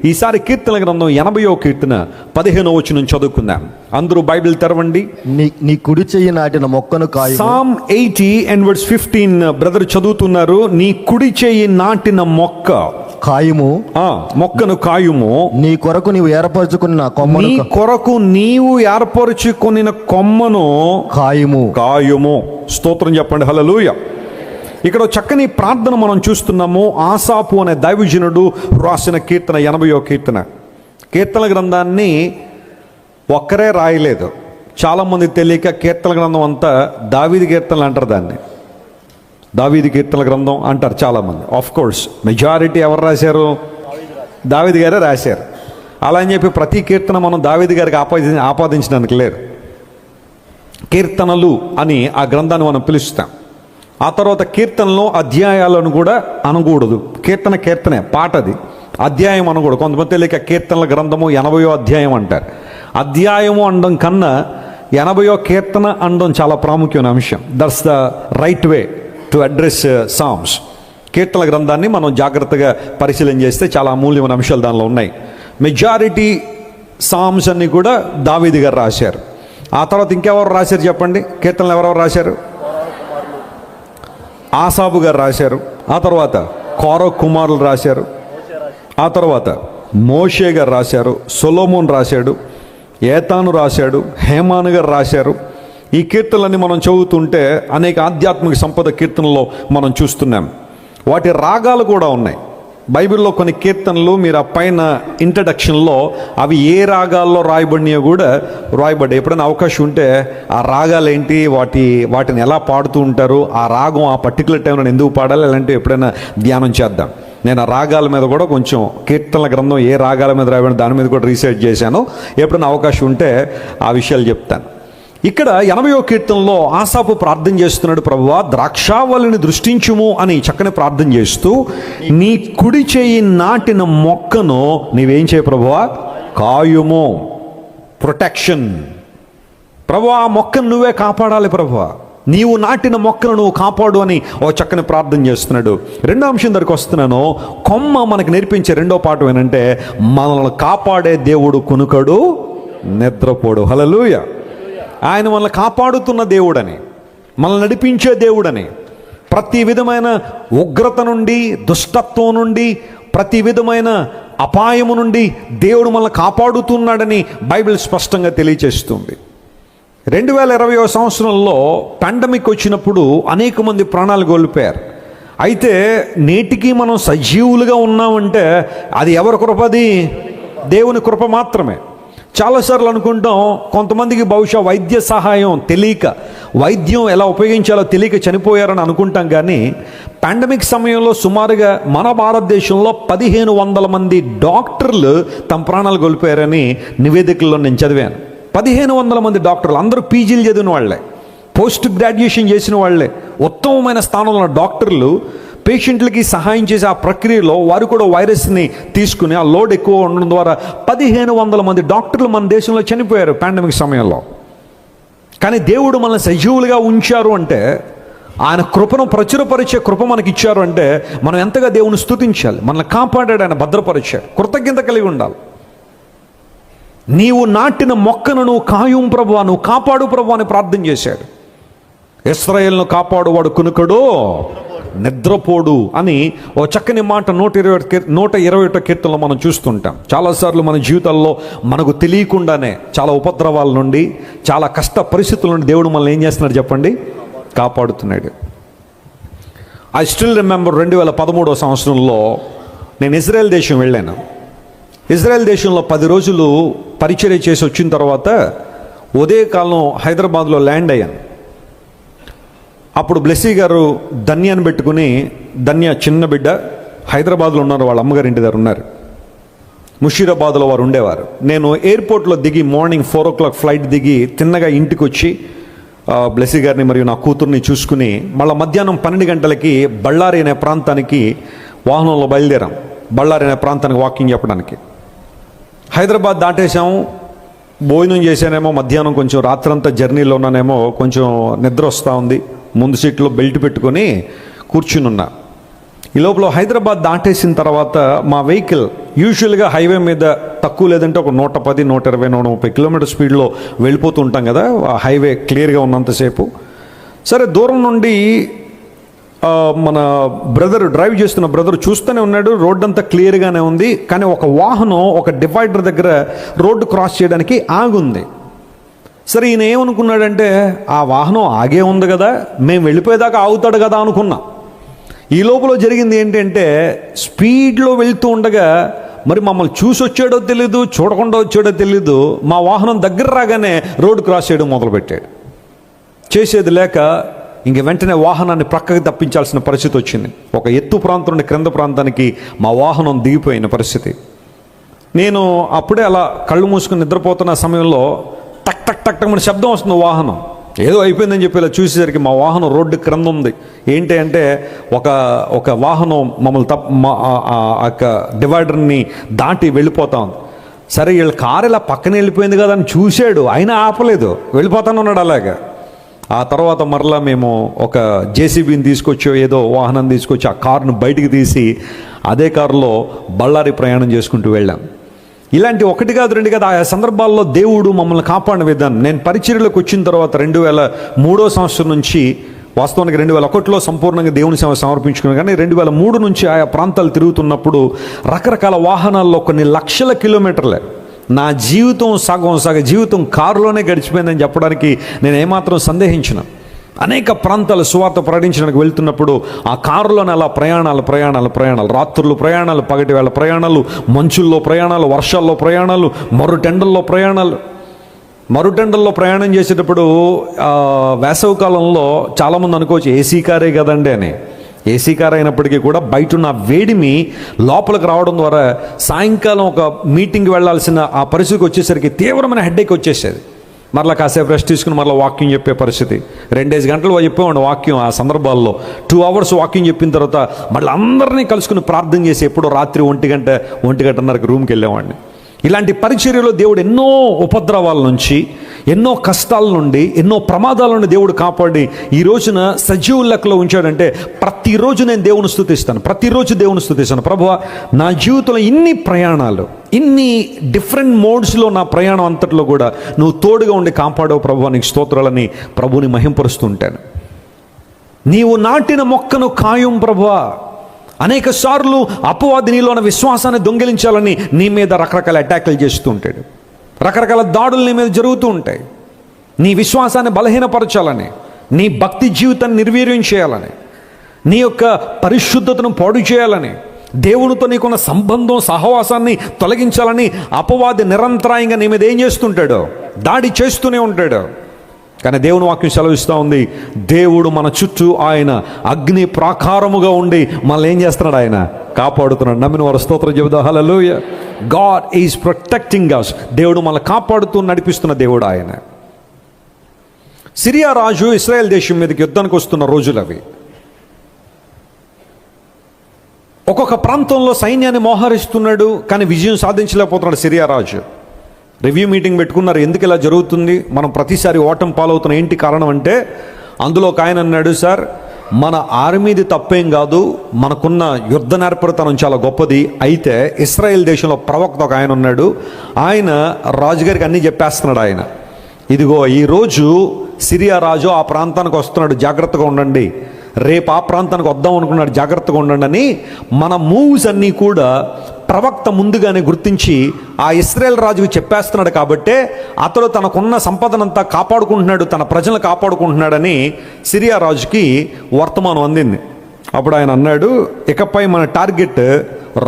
ఈసారి కీర్తన గ్రంథం 80వ కీర్తన 15వ వచనం చదువుకుందాం. అందరూ బైబిల్ తెరవండి. నీ కుడి చెయ్యి నాటిన మొక్కను కాయము. Psalm 80 and verse 15 బ్రదర్ చదువుతున్నారు. నీ కుడి చెయ్యి నాటిన మొక్క కాయము, మొక్కను కాయుము. నీ కొరకు నీవు ఏర్పరచుకున్న కొమ్మను, నీ కొరకు నీవు ఏర్పరచుకొనిన కొమ్మను కాయము. కాయుము. స్తోత్రం చెప్పండి. హల్లెలూయా. ఇక్కడ చక్కని ప్రార్థన మనం చూస్తున్నాము. ఆసాపు అనే దైవజనుడు రాసిన కీర్తన 80వ కీర్తన. కీర్తన గ్రంథాన్ని ఒక్కరే రాయలేదు. చాలామంది తెలియక కీర్తన గ్రంథం అంతా దావీదు కీర్తనలు అంటారు. దాన్ని దావీదు కీర్తన గ్రంథం అంటారు చాలామంది. ఆఫ్ కోర్స్ మెజారిటీ ఎవరు రాశారు? దావీదు గారే రాశారు. అలా అని చెప్పి ప్రతి కీర్తన మనం దావీదు గారికి ఆపాదించడానికి లేదు. కీర్తనలు అని ఆ గ్రంథాన్ని మనం పిలుస్తాం. ఆ తర్వాత కీర్తనలో అధ్యాయాలను కూడా అనకూడదు. కీర్తనే పాటది, అధ్యాయం అనకూడదు. కొంతమంది తెలియక కీర్తనల గ్రంథము 80వ అధ్యాయం అంటారు. అధ్యాయము అనడం కన్నా 80వ కీర్తన అనడం చాలా ప్రాముఖ్యమైన అంశం. That's the right way to address psalms. కీర్తన గ్రంథాన్ని మనం జాగ్రత్తగా పరిశీలన చేస్తే చాలా అమూల్యమైన అంశాలు దానిలో ఉన్నాయి. మెజారిటీ సామ్స్ అన్ని కూడా దావీదు గారు రాశారు. ఆ తర్వాత ఇంకెవరు రాశారు చెప్పండి? కీర్తనలు ఎవరెవరు రాశారు? ఆసాబు గారు రాశారు. ఆ తర్వాత కోరహు కుమారులు రాశారు. ఆ తర్వాత మోషే గారు రాశారు. సొలొమోన్ రాశాడు. ఏతాను రాశాడు. హేమాను గారు రాశారు. ఈ కీర్తనలన్నీ మనం చదువుతుంటే అనేక ఆధ్యాత్మిక సంపద కీర్తనలో మనం చూస్తున్నాం. వాటి రాగాలు కూడా ఉన్నాయి. బైబిల్లో కొన్ని కీర్తనలు మీరు ఆ పైన ఇంట్రడక్షన్లో అవి ఏ రాగాల్లో రాయబడినాయో కూడా రాయబడ్డాయి. ఎప్పుడైనా అవకాశం ఉంటే ఆ రాగాలు ఏంటి, వాటిని ఎలా పాడుతూ ఉంటారు, ఆ రాగం ఆ పర్టికులర్ టైంలో ఎందుకు పాడాలి, అలాంటివి ఎప్పుడైనా ధ్యానం చేద్దాం. నేను ఆ రాగాల మీద కూడా కొంచెం కీర్తనల గ్రంథం ఏ రాగాల మీద రాయబడి దాని మీద కూడా రీసెర్చ్ చేశాను. ఎప్పుడైనా అవకాశం ఉంటే ఆ విషయాలు చెప్తాను. ఇక్కడ 80వ కీర్తనలో ఆసాపు ప్రార్థన చేస్తున్నాడు. ప్రభువా, ద్రాక్షావల్లిని దృష్టించుము అని చక్కని ప్రార్థన చేస్తూ, నీ కుడి చేయి నాటిన మొక్కను నీవేం చేయ ప్రభువా? కాయుము. ప్రొటెక్షన్. ప్రభువా, ఆ మొక్కను నువ్వే కాపాడాలి ప్రభువా, నీవు నాటిన మొక్కను నువ్వు కాపాడు అని ఓ చక్కని ప్రార్థన చేస్తున్నాడు. రెండో అంశం దగ్గరికి వస్తున్నాను. కొమ్మ మనకు నేర్పించే రెండో పాఠం ఏంటంటే, మనల్ని కాపాడే దేవుడు కునుకడు, నిద్రపోడు. హల్లెలూయా. ఆయన మనల్ని కాపాడుతున్న దేవుడని, మనల్ని నడిపించే దేవుడని, ప్రతి విధమైన ఉగ్రత నుండి, దుష్టత్వం నుండి, ప్రతి విధమైన అపాయము నుండి దేవుడు మనల్ని కాపాడుతున్నాడని బైబిల్ స్పష్టంగా తెలియచేస్తుంది. 2020వ సంవత్సరంలో పాండమిక్ వచ్చినప్పుడు అనేక మంది ప్రాణాలు కోల్పోయారు. అయితే నేటికి మనం సజీవులుగా ఉన్నామంటే అది ఎవరి కృప? అది దేవుని కృప మాత్రమే. చాలాసార్లు అనుకుంటాం, కొంతమందికి బహుశా వైద్య సహాయం తెలియక, వైద్యం ఎలా ఉపయోగించాలో తెలియక చనిపోయారని అనుకుంటాం. కానీ పాండమిక్ సమయంలో సుమారుగా మన భారతదేశంలో 1500 మంది డాక్టర్లు తమ ప్రాణాలు కోల్పోయారని నివేదికల్లో నేను చదివాను. 1500 మంది డాక్టర్లు, అందరూ పీజీలు చదివిన వాళ్ళే, పోస్ట్ గ్రాడ్యుయేషన్ చేసిన వాళ్ళే, ఉత్తమమైన స్థానంలో ఉన్న డాక్టర్లు పేషెంట్లకి సహాయం చేసే ఆ ప్రక్రియలో వారు కూడా వైరస్ని తీసుకుని ఆ లోడ్ ఎక్కువ ఉండడం ద్వారా 1500 మంది డాక్టర్లు మన దేశంలో చనిపోయారు పాండమిక్ సమయంలో. కానీ దేవుడు మనల్ని సజీవులుగా ఉంచారు అంటే, ఆయన కృపను ప్రచురపరిచే కృప మనకి ఇచ్చారు అంటే మనం ఎంతగా దేవుని స్తుతించాలి. మనల్ని కాపాడాడు, ఆయన భద్రపరిచాడు, కృతజ్ఞత కలిగి ఉండాలి. నీవు నాటిన మొక్కను నువ్వు కాయం ప్రభువా, నువ్వు కాపాడు ప్రభువా అని ప్రార్థన చేశాడు. ఇశ్రాయేలును కాపాడు, వాడు కునుకడు, నిద్రపోడు అని ఓ చక్కని మాట 121వ కీర్తనలో మనం చూస్తుంటాం. చాలాసార్లు మన జీవితాల్లో మనకు తెలియకుండానే చాలా ఉపద్రవాల నుండి, చాలా కష్ట పరిస్థితుల నుండి దేవుడు మనల్ని ఏం చేస్తున్నాడు చెప్పండి? కాపాడుతున్నాడు. ఐ స్టిల్ రిమెంబర్ 2013వ సంవత్సరంలో నేను ఇజ్రాయెల్ దేశం వెళ్ళాను. ఇజ్రాయెల్ దేశంలో 10 రోజులు పరిచర్య చేసి వచ్చిన తర్వాత ఉదయకాలం హైదరాబాద్లో ల్యాండ్ అయ్యాను. అప్పుడు బ్లెస్సీ గారు ధన్యాన్ని పెట్టుకుని, ధన్య చిన్న బిడ్డ హైదరాబాద్లో ఉన్నారు, వాళ్ళ అమ్మగారి ఇంటి దగ్గర ఉన్నారు. ముషీరాబాద్లో వారు ఉండేవారు. నేను ఎయిర్పోర్ట్లో దిగి మార్నింగ్ 4 o'clock ఫ్లైట్ దిగి తిన్నగా ఇంటికి వచ్చి బ్లెస్సీ గారిని మరియు నా కూతుర్ని చూసుకుని మళ్ళీ మధ్యాహ్నం 12 గంటలకి బళ్ళారి అనే ప్రాంతానికి వాహనంలో బయలుదేరాం. బళ్ళారి అనే ప్రాంతానికి వాకింగ్ చెప్పడానికి. హైదరాబాద్ దాటేసాము. భోజనం చేశానేమో మధ్యాహ్నం, కొంచెం రాత్రంతా జర్నీలో ఉన్నానేమో, కొంచెం నిద్ర వస్తూ ఉంది. ముందు సీట్లో బెల్ట్ పెట్టుకొని కూర్చుని ఉన్నా. ఈ లోపల హైదరాబాద్ దాటేసిన తర్వాత మా వెహికల్ యూజువల్గా హైవే మీద తక్కువ లేదంటే ఒక 110, 120, 130 కిలోమీటర్ స్పీడ్లో వెళ్ళిపోతూ ఉంటాం కదా, ఆ హైవే క్లియర్గా ఉన్నంతసేపు. సరే, దూరం నుండి మన బ్రదర్, డ్రైవ్ చేస్తున్న బ్రదర్ చూస్తూనే ఉన్నాడు, రోడ్డు అంతా క్లియర్గానే ఉంది. కానీ ఒక వాహనం ఒక డివైడర్ దగ్గర రోడ్డు క్రాస్ చేయడానికి ఆగుంది. సరే, ఈయన ఏమనుకున్నాడంటే ఆ వాహనం ఆగే ఉంది కదా, మేము వెళ్ళిపోయేదాకా ఆగుతాడు కదా అనుకున్నాం. ఈ లోపల జరిగింది ఏంటంటే, స్పీడ్లో వెళ్తూ ఉండగా మరి మమ్మల్ని చూసి వచ్చాడో తెలీదు, చూడకుండా వచ్చాడో తెలీదు, మా వాహనం దగ్గర రాగానే రోడ్డు క్రాస్ చేయడం మొదలుపెట్టాడు. చేసేది లేక ఇంక వెంటనే వాహనాన్ని ప్రక్కకి తప్పించాల్సిన పరిస్థితి వచ్చింది. ఒక ఎత్తు ప్రాంతం నుండి క్రింద ప్రాంతానికి మా వాహనం దిగిపోయిన పరిస్థితి. నేను అప్పుడే అలా కళ్ళు మూసుకుని నిద్రపోతున్న సమయంలో టక్ టక్ టక్ టక్ మన శబ్దం వస్తుంది. వాహనం ఏదో అయిపోయిందని చెప్పి ఇలా చూసేసరికి మా వాహనం రోడ్డు క్రింద ఉంది. ఏంటి అంటే ఒక వాహనం మమ్మల్ని డివైడర్ని దాటి వెళ్ళిపోతా ఉంది. సరే, వీళ్ళ కారు ఇలా పక్కన వెళ్ళిపోయింది కదా అని చూశాడు, అయినా ఆపలేదు, వెళ్ళిపోతాను ఉన్నాడు అలాగా. ఆ తర్వాత మరలా మేము ఒక జేసీబీని తీసుకొచ్చి, ఏదో వాహనం తీసుకొచ్చి ఆ కారును బయటికి తీసి అదే కారులో బళ్ళారి ప్రయాణం చేసుకుంటూ వెళ్ళాం. ఇలాంటి 1 కాదు 2 కాదు, ఆ సందర్భాల్లో దేవుడు మమ్మల్ని కాపాడిన విధానం. నేను పరిచర్యలోకి వచ్చిన తర్వాత 2003 సంవత్సరం నుంచి, వాస్తవానికి 2001లో సంపూర్ణంగా దేవుని సేవ సమర్పించుకున్నాను, కానీ 2003 నుంచి ఆయా ప్రాంతాలు తిరుగుతున్నప్పుడు రకరకాల వాహనాల్లో కొన్ని లక్షల కిలోమీటర్లే. నా జీవితం సగం జీవితం కారులోనే గడిచిపోయిందని చెప్పడానికి నేను ఏమాత్రం సందేహించిన. అనేక ప్రాంతాలు సువార్త ప్రకటించడానికి వెళ్తున్నప్పుడు ఆ కారులోనే అలా ప్రయాణాలు, రాత్రులు ప్రయాణాలు, పగటి వేళ ప్రయాణాలు, మంచుల్లో ప్రయాణాలు, వర్షాల్లో ప్రయాణాలు, మరుటెండల్లో ప్రయాణం చేసేటప్పుడు వేసవి కాలంలో చాలామంది అనుకోవచ్చు ఏసీ కారే కదండి అని. ఏసీ కార్ అయినప్పటికీ కూడా బయట ఉన్న వేడిమి లోపలికి రావడం ద్వారా సాయంకాలం ఒక మీటింగ్కి వెళ్ళాల్సిన ఆ పరిస్థితికి వచ్చేసరికి తీవ్రమైన హెడ్ఏక్ వచ్చేసేది. మరలా కాసేపు రెస్ట్ తీసుకుని మరలా వాక్యం చెప్పే పరిస్థితి. 2 గంటలు చెప్పేవాడు వాక్యం. ఆ సందర్భాల్లో 2 అవర్స్ వాక్యం చెప్పిన తర్వాత మళ్ళీ అందరినీ కలుసుకుని ప్రార్థన చేసి ఎప్పుడో రాత్రి 1-1:30 రూమ్కి వెళ్ళేవాడిని. ఇలాంటి పరిచర్యలో దేవుడు ఎన్నో ఉపద్రవాల నుంచి, ఎన్నో కష్టాల నుండి, ఎన్నో ప్రమాదాల నుండి దేవుడు కాపాడి ఈ రోజున సజీవుల లెక్కలో ఉంచాడంటే ప్రతిరోజు నేను దేవుని స్తుతిస్తాను. ప్రభువా, నా జీవితంలో ఇన్ని ప్రయాణాలు, ఇన్ని డిఫరెంట్ మోడ్స్లో నా ప్రయాణం అంతట్లో కూడా నువ్వు తోడుగా ఉండి కాపాడవు ప్రభువా, నీకు స్తోత్రాలని ప్రభువుని మహింపరుస్తూ ఉంటాను. నీవు నాటిన మొక్కను కాయం ప్రభువా. అనేక సార్లు అపవాది నీలో ఉన్న విశ్వాసాన్ని దొంగిలించాలని నీ మీద రకరకాల అటాక్లు చేస్తూ ఉంటాడు. రకరకాల దాడులు నీ మీద జరుగుతూ ఉంటాయి. నీ విశ్వాసాన్ని బలహీనపరచాలని, నీ భక్తి జీవితాన్ని నిర్వీర్యం చేయాలని, నీ యొక్క పరిశుద్ధతను పాడు చేయాలని, దేవునితో నీకున్న సంబంధం, సహవాసాన్ని తొలగించాలని అపవాది నిరంతరాయంగా నీ మీద ఏం చేస్తుంటాడో, దాడి చేస్తూనే ఉంటాడు. కానీ దేవుని వాక్యం సెలవిస్తూ ఉంది, దేవుడు మన చుట్టూ ఆయన అగ్ని ప్రాకారముగా ఉండి మనల్ని ఏం చేస్తున్నాడు, ఆయన కాపాడుతున్నాడు. నమ్మిన వారు స్తోత్రం చెబుదాం. హల్లెలూయా. God is protecting us. దేవుడు మనల్ని కాపాడుతూ నడిపిస్తున్న దేవుడు ఆయన. సిరియా రాజు ఇశ్రాయేల్ దేశం మీదకి యుద్ధానికి వస్తున్న రోజులు అవి. ఒక్కొక్క ప్రాంతంలో సైన్యాన్ని మోహరిస్తున్నాడు, కానీ విజయం సాధించలేకపోతున్నాడు సిరియా రాజు. రివ్యూ మీటింగ్ పెట్టుకున్నారు, ఎందుకు ఇలా జరుగుతుంది, మనం ప్రతిసారి ఓటమి పాలవుతున్న, ఏంటి కారణం అంటే అందులో ఒక ఆయన అన్నాడు, సార్ మన ఆర్మీది తప్పేం కాదు, మనకున్న యుద్ధ నేర్పరితనం చాలా గొప్పది. అయితే ఇశ్రాయేల్ దేశంలో ప్రవక్త ఒక ఆయన ఉన్నాడు, ఆయన రాజుగారికి అన్నీ చెప్పేస్తున్నాడు. ఆయన ఇదిగో ఈరోజు సిరియా రాజు ఆ ప్రాంతానికి వస్తున్నాడు, జాగ్రత్తగా ఉండండి, రేపు ఆ ప్రాంతానికి వద్దాం అనుకున్నాడు, జాగ్రత్తగా ఉండండి అని మన మూవ్స్ అన్నీ కూడా ప్రవక్త ముందుగానే గుర్తించి ఆ ఇశ్రాయేల్ రాజుకు చెప్పేస్తున్నాడు. కాబట్టే అతడు తనకున్న సంపదనంతా కాపాడుకుంటున్నాడు, తన ప్రజలను కాపాడుకుంటున్నాడని సిరియా రాజుకి వర్తమానం అందింది. అప్పుడు ఆయన అన్నాడు, ఇకపై మన టార్గెట్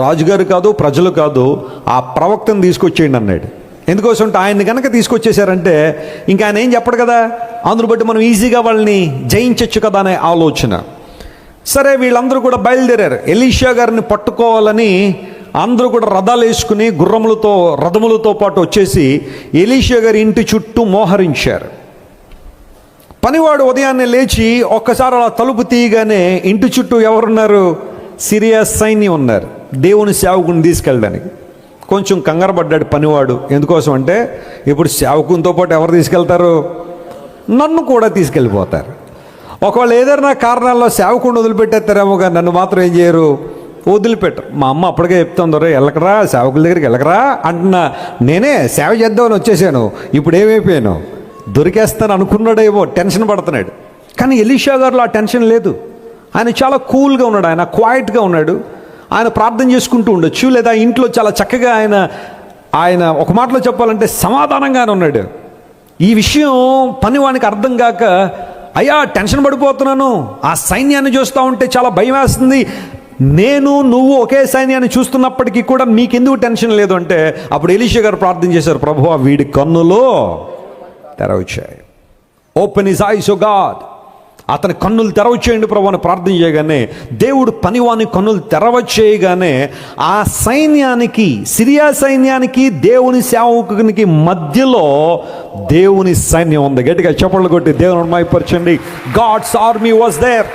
రాజుగారు కాదు, ప్రజలు కాదు, ఆ ప్రవక్తను తీసుకొచ్చేయండి అన్నాడు. ఎందుకోసం అంటే ఆయన్ని కనుక తీసుకొచ్చేసారంటే ఇంకా ఆయన ఏం చెప్పడు కదా, అందును బట్టి మనం ఈజీగా వాళ్ళని జయించవచ్చు కదా అనే ఆలోచన. సరే, వీళ్ళందరూ కూడా బయలుదేరారు. ఎలీషా గారిని పట్టుకోవాలని అందరూ కూడా రథాలు వేసుకుని రథములతో పాటు వచ్చేసి ఎలీషా గారి ఇంటి చుట్టూ మోహరించారు. పనివాడు ఉదయాన్నే లేచి ఒక్కసారి అలా తలుపు తీయగానే ఇంటి చుట్టూ ఎవరున్నారు, సిరియా సైన్యం ఉన్నారు, దేవుని సేవకుని తీసుకెళ్ళడానికి. కొంచెం కంగారు పడ్డాడు పనివాడు. ఎందుకోసం అంటే ఇప్పుడు సేవకునితో పాటు ఎవరు తీసుకెళ్తారు, నన్ను కూడా తీసుకెళ్ళిపోతారు. ఒకవేళ ఏదైనా కారణాల్లో సేవకుండా వదిలిపెట్టేస్తారేమో, కానీ నన్ను మాత్రం ఏం చేయరు, వదిలిపెట్టరు. మా అమ్మ అప్పటికే చెప్తుంది, రే వెళ్ళకరా, సేవకుల దగ్గరికి వెళ్ళకరా అంటున్నా. నేనే సేవ చేద్దామని వచ్చేసాను, ఇప్పుడు ఏమైపోయాను, దొరికేస్తాను అనుకున్నాడేమో, టెన్షన్ పడుతున్నాడు. కానీ ఎలీషా గారిలో ఆ టెన్షన్ లేదు. ఆయన చాలా కూల్గా ఉన్నాడు, ఆయన క్వైట్గా ఉన్నాడు. ఆయన ప్రార్థన చేసుకుంటూ ఉండొచ్చు, లేదా ఇంట్లో చాలా చక్కగా ఆయన ఒక మాటలో చెప్పాలంటే సమాధానంగానే ఉన్నాడు. ఈ విషయం పనివానికి అర్థం కాక, అయ్యా టెన్షన్ పడిపోతున్నాను, ఆ సైన్యాన్ని చూస్తూ ఉంటే చాలా భయం వేస్తుంది, నువ్వు ఒకే సైన్యాన్ని చూస్తున్నప్పటికీ కూడా మీకెందుకు టెన్షన్ లేదు అంటే, అప్పుడు ఎలీషా గారు ప్రార్థన చేశారు, ప్రభువా వీడి కన్నులో తెరవచ్చాయి, ఓపెన్ హిస్ ఐస్ ఓ గాడ్, అతని కన్నులు తెరవచ్చేయండి ప్రభు అని ప్రార్థన చేయగానే దేవుడు పనివాని కన్నులు తెరవచ్చేయగానే ఆ సైన్యానికి, సిరియా సైన్యానికి, దేవుని సేవకునికి మధ్యలో దేవుని సైన్యం ఉంది. గట్టిగా చప్పట్లు కొట్టి దేవుని మహిమపరచండి. God's army was there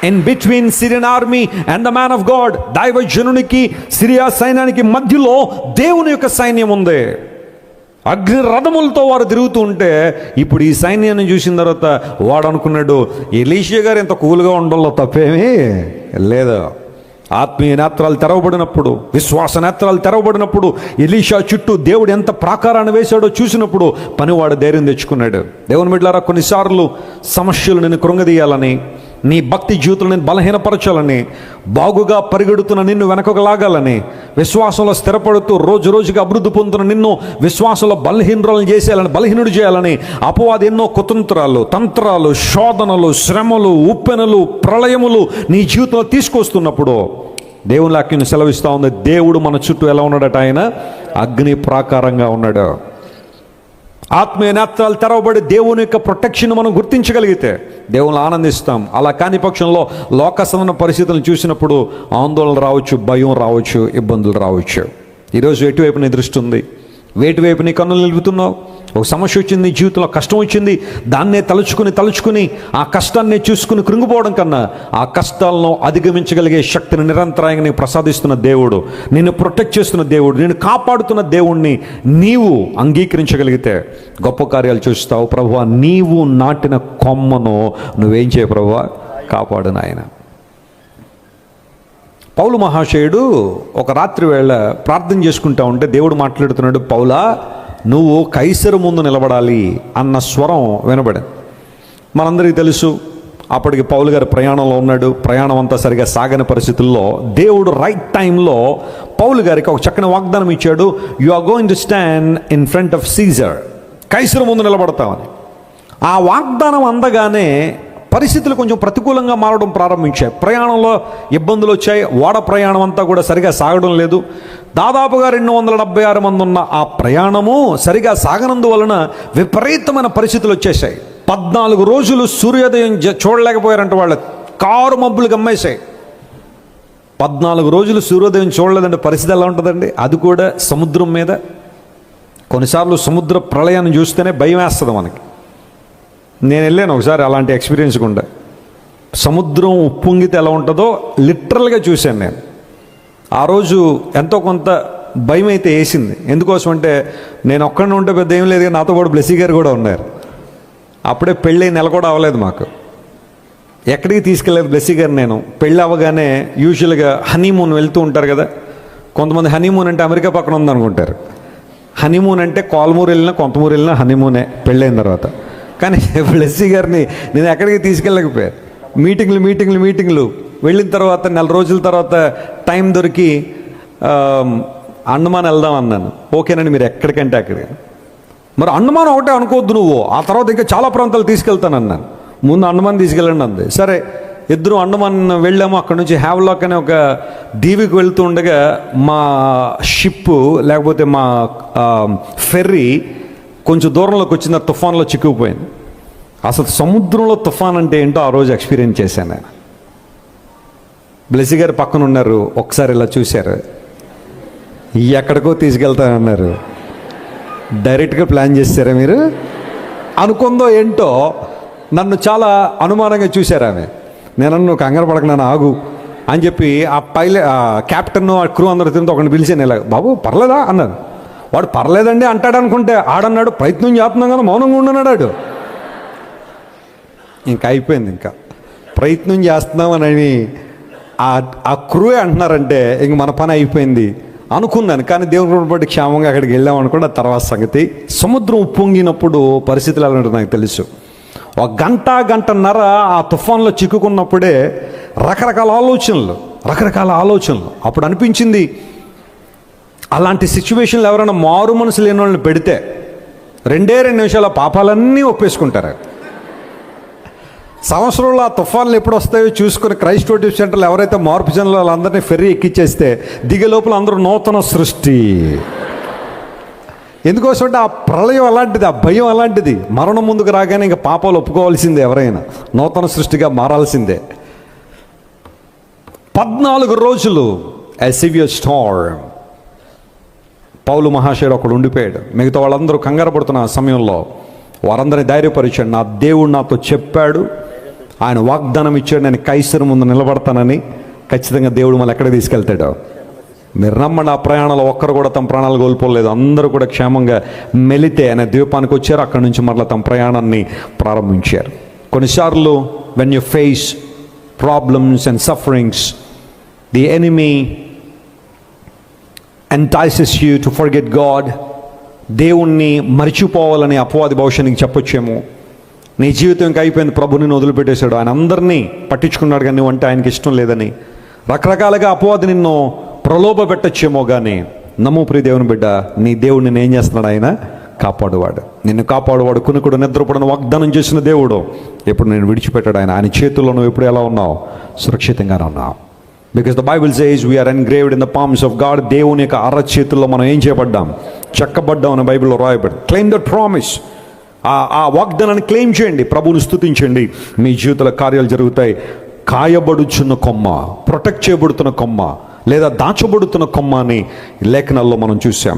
in between Syrian army and the man of God. దైవజనునికి సిరియా సైన్యానికి మధ్యలో దేవుని యొక్క సైన్యం ఉంది. అగ్ని రథములతో వారు తిరుగుతూ ఉంటే ఇప్పుడు ఈ సైన్యాన్ని చూసిన తర్వాత వాడు అనుకున్నాడు, ఎలీషా గారు ఎంత కూల్గా ఉండల్లో తప్పేమీ లేదు. ఆత్మీయ నేత్రాలు తెరవబడినప్పుడు, విశ్వాస నేత్రాలు తెరవబడినప్పుడు, ఎలీషా చుట్టూ దేవుడు ఎంత ప్రాకారాన్ని వేశాడో చూసినప్పుడు పనివాడు ధైర్యం తెచ్చుకున్నాడు. దేవుని బిడ్డలారా, కొన్నిసార్లు సమస్యలు నిన్ను కృంగదీయాలని, నీ భక్తి జీవితంలో నేను బలహీనపరచాలని, బాగుగా పరిగెడుతున్న నిన్ను వెనకకు లాగాలని, విశ్వాసంలో స్థిరపడుతూ రోజు రోజుగా అభివృద్ధి పొందుతున్న నిన్ను విశ్వాసంలో బలహీనుడు చేయాలని అపవాది ఎన్నో కుతంత్రాలు, తంత్రాలు, శోధనలు, శ్రమలు, ఉప్పెనలు, ప్రళయములు నీ జీవితంలో తీసుకొస్తున్నప్పుడు దేవుని వాక్యం సెలవిస్తూ ఉంది, దేవుడు మన చుట్టూ ఎలా ఉన్నాడట, ఆయన అగ్ని ప్రాకారంగా ఉన్నాడు. ఆత్మీయ నేత్రాలు తెరవబడి దేవుని యొక్క ప్రొటెక్షన్ మనం గుర్తించగలిగితే దేవుని ఆనందిస్తాం. అలా కాని పక్షంలో లోకసమైన పరిస్థితులను చూసినప్పుడు ఆందోళన రావచ్చు, భయం రావచ్చు, ఇబ్బందులు రావచ్చు. ఈరోజు ఎటువైపు నీ దృష్టి ఉంది? వేటివైపు నీ కన్నులు నిలుపుతున్నావు? ఒక సమస్య వచ్చింది, నీ జీవితంలో కష్టం వచ్చింది, దాన్నే తలుచుకుని ఆ కష్టాన్ని చూసుకుని కృంగిపోవడం కన్నా ఆ కష్టాలను అధిగమించగలిగే శక్తిని నిరంతరాయంగా నీకు ప్రసాదిస్తున్న దేవుడు, నిన్ను ప్రొటెక్ట్ చేస్తున్న దేవుడు, నిన్ను కాపాడుతున్న దేవుణ్ణి నీవు అంగీకరించగలిగితే గొప్ప కార్యాలు చూస్తావు. ప్రభువా నీవు నాటిన కొమ్మను నువ్వేం చేయ ప్రభువా, కాపాడు నాయన. పౌలు మహాశయుడు ఒక రాత్రి వేళ ప్రార్థన చేసుకుంటా ఉంటే దేవుడు మాట్లాడుతున్నాడు, పౌలా నువ్వు కైసరు ముందు నిలబడాలి అన్న స్వరం వినబడింది. మనందరికీ తెలుసు, అప్పటికి పౌలు గారు ప్రయాణంలో ఉన్నాడు. ప్రయాణం అంతా సరిగా సాగని పరిస్థితుల్లో దేవుడు రైట్ టైంలో పౌలు గారికి ఒక చక్కని వాగ్దానం ఇచ్చాడు, you are going to stand in front of Caesar, కైసరు ముందు నిలబడతామని. ఆ వాగ్దానం అందగానే పరిస్థితులు కొంచెం ప్రతికూలంగా మారడం ప్రారంభించాయి. ప్రయాణంలో ఇబ్బందులు వచ్చాయి. ఓడ ప్రయాణం అంతా కూడా సరిగా సాగడం లేదు. దాదాపుగా 276 మంది ఉన్న ఆ ప్రయాణము సరిగా సాగనందువలన విపరీతమైన పరిస్థితులు వచ్చేసాయి. 14 రోజులు సూర్యోదయం చూడలేకపోయారంట. వాళ్ళు కారు మబ్బులు గమ్మేశాయి. 14 రోజులు సూర్యోదయం చూడలేదంటే పరిస్థితి ఎలా ఉంటుందండి? అది కూడా సముద్రం మీద. కొన్నిసార్లు సముద్ర ప్రళయాన్ని చూస్తేనే భయం వేస్తుంది మనకి. నేను వెళ్ళాను ఒకసారి అలాంటి ఎక్స్పీరియన్స్ కూడా. సముద్రం ఉప్పొంగితే ఎలా ఉంటుందో లిటరల్గా చూశాను నేను. ఆ రోజు ఎంతో కొంత భయం అయితే వేసింది. ఎందుకోసం అంటే నేను ఒక్కడిని ఉంటే పెద్ద ఏం లేదు, నాతో పాటు బ్లెస్సీ గారు కూడా ఉన్నారు. అప్పుడే పెళ్ళి నెల కూడా అవ్వలేదు మాకు. ఎక్కడికి తీసుకెళ్ళలేదు బ్లెస్సీ గారు. నేను పెళ్ళి అవ్వగానే యూజువల్గా హనీమూన్ వెళ్తూ ఉంటారు కదా. కొంతమంది హనీమూన్ అంటే అమెరికా పక్కన ఉందనుకుంటారు. హనీమూన్ అంటే కోల్మూరు వెళ్ళినా కొంతమూరు వెళ్ళినా హనీమూనే పెళ్ళైన తర్వాత. కానీ బ్లెస్సీ గారిని నేను ఎక్కడికి తీసుకెళ్ళకపోయాను. మీటింగ్లు వెళ్ళిన తర్వాత 4 రోజుల తర్వాత టైం దొరికి అండమాన్ వెళ్దాం అన్నాను. ఓకేనండి మీరు ఎక్కడికంటే అక్కడికి. మరి అండమాన్ ఒకటే అనుకోవద్దు నువ్వు, ఆ తర్వాత ఇంకా చాలా ప్రాంతాలు తీసుకెళ్తానన్నాను. ముందు అండమాన్ తీసుకెళ్ళండి అంది. సరే ఇద్దరు అండమాన్ వెళ్ళాము. అక్కడ నుంచి హ్యావ్లాక్ అనే ఒక దీవికి వెళ్తూ ఉండగా మా షిప్పు లేకపోతే మా ఫెర్రీ కొంచెం దూరంలోకి వచ్చిన తుఫాన్లో చిక్కుకుపోయింది. అసలు సముద్రంలో తుఫాన్ అంటే ఏంటో ఆ రోజు ఎక్స్పీరియన్స్ చేశాను నేను. బ్లెస్సీ గారు పక్కన ఉన్నారు. ఒకసారి ఇలా చూశారు, ఎక్కడికో తీసుకెళ్తానన్నారు. డైరెక్ట్గా ప్లాన్ చేశారా మీరు అనుకుందో ఏంటో. నన్ను చాలా అనుమానంగా చూశారు ఆమె. నేను నువ్వు కంగారు పడక నన్ను ఆగు అని చెప్పి ఆ క్యాప్టెన్ ఆ క్రూ అందరూ తింటే ఒకరిని పిలిచాను. ఇలా బాబు పర్లేదా అన్నాను. వాడు పర్లేదండి అంటాడు అనుకుంటే ఆడన్నాడు ప్రయత్నం చేస్తున్నాం కదా మౌనంగా ఉండన్నాడు. ఇంకా అయిపోయింది. ఇంకా ప్రయత్నం చేస్తున్నామని ఆ క్రూయే అంటున్నారంటే ఇంక మన పని అయిపోయింది అనుకున్నాను. కానీ దేవుని బట్టి క్షేమంగా అక్కడికి వెళ్ళామని కూడా తర్వాత సంగతి. సముద్రం ఉప్పొంగినప్పుడు పరిస్థితులు ఎలా ఉంటుందో నాకు తెలుసు. ఒక గంటన్నర ఆ తుఫాన్లో చిక్కుకున్నప్పుడే రకరకాల ఆలోచనలు అప్పుడు అనిపించింది, అలాంటి సిచ్యువేషన్లు ఎవరైనా మారు మనసు లేని వాళ్ళని పెడితే 2 నిమిషాల పాపాలన్నీ ఒప్పేసుకుంటారు. సంవత్సరంలో ఆ తుఫాన్లు ఎప్పుడు వస్తాయో చూసుకుని క్రైస్ట్ వర్షిప్ సెంటర్లో ఎవరైతే మార్పు జనులు వాళ్ళందరినీ ఫెర్రీ ఎక్కిచ్చేస్తే దిగే లోపల అందరూ నూతన సృష్టి. ఎందుకోసమంటే ఆ ప్రళయం అలాంటిది, ఆ భయం అలాంటిది. మరణం ముందుకు రాగానే ఇంకా పాపాలు ఒప్పుకోవాల్సిందే, ఎవరైనా నూతన సృష్టిగా మారాల్సిందే. 14 రోజులు a severe storm. పౌలు మహాశయుడు ఒకడు ఉండిపోయాడు. మిగతా వాళ్ళందరూ కంగారు పడుతున్న ఆ సమయంలో వారందరినీ ధైర్యపరిచాడు. నా దేవుడు నాతో చెప్పాడు, ఆయన వాగ్దానం ఇచ్చాడు, నేను కైసరు ముందు నిలబడతానని. ఖచ్చితంగా దేవుడు మళ్ళీ ఎక్కడ తీసుకెళ్తాడు. మీరు నమ్మండి, ఆ ప్రయాణంలో ఒక్కరు కూడా తమ ప్రాణాలు కోల్పోలేదు. అందరూ కూడా క్షేమంగా మెలితే అనే ద్వీపానికి వచ్చారు. అక్కడి నుంచి మరలా తమ ప్రయాణాన్ని ప్రారంభించారు. కొన్నిసార్లు when you face problems and sufferings, the enemy entices you to forget God. దేవుణ్ణి మర్చిపోవాలని అపవాది బహుశా నీకు చెప్పొచ్చేమో. నీ జీవితం ఇంకా అయిపోయింది, ప్రభు నిన్ను వదిలిపెట్టేశాడు, ఆయన అందరినీ పట్టించుకున్నాడు కానీ నువ్వు అంటే ఆయనకి ఇష్టం లేదని రకరకాలుగా అపవాది నిన్ను ప్రలోభ పెట్టచ్చేమో. కానీ నమ్ము ప్రియ దేవుని బిడ్డ, నీ దేవుడు నిన్ను ఏం చేస్తున్నాడు? ఆయన కాపాడువాడు, నిన్ను కాపాడువాడు. కునుకుడు నిద్రపడను వాగ్దానం చేసిన దేవుడు ఎప్పుడు నేను విడిచిపెట్టాడు. ఆయన చేతుల్లో నువ్వు ఎప్పుడు ఎలా ఉన్నావు? సురక్షితంగానే ఉన్నావు. Because the Bible says we are engraved in the palms of God. దేవుని యొక్క అరచేతుల్లో మనం ఏం చేయబడ్డాం? చెక్కబడ్డాం అని బైబిల్లో రాయబడి. Claim that promise. ఆ వాగ్దానాన్ని క్లెయిమ్ చేయండి, ప్రభువుని స్తుతించండి, మీ జీవితంలో కార్యాలు జరుగుతాయి. కాయబడుచున్న కొమ్మ, ప్రొటెక్ట్ చేయబడుతున్న కొమ్మ లేదా దాచబడుతున్న కొమ్మ అని లేఖనాల్లో మనం చూసాం.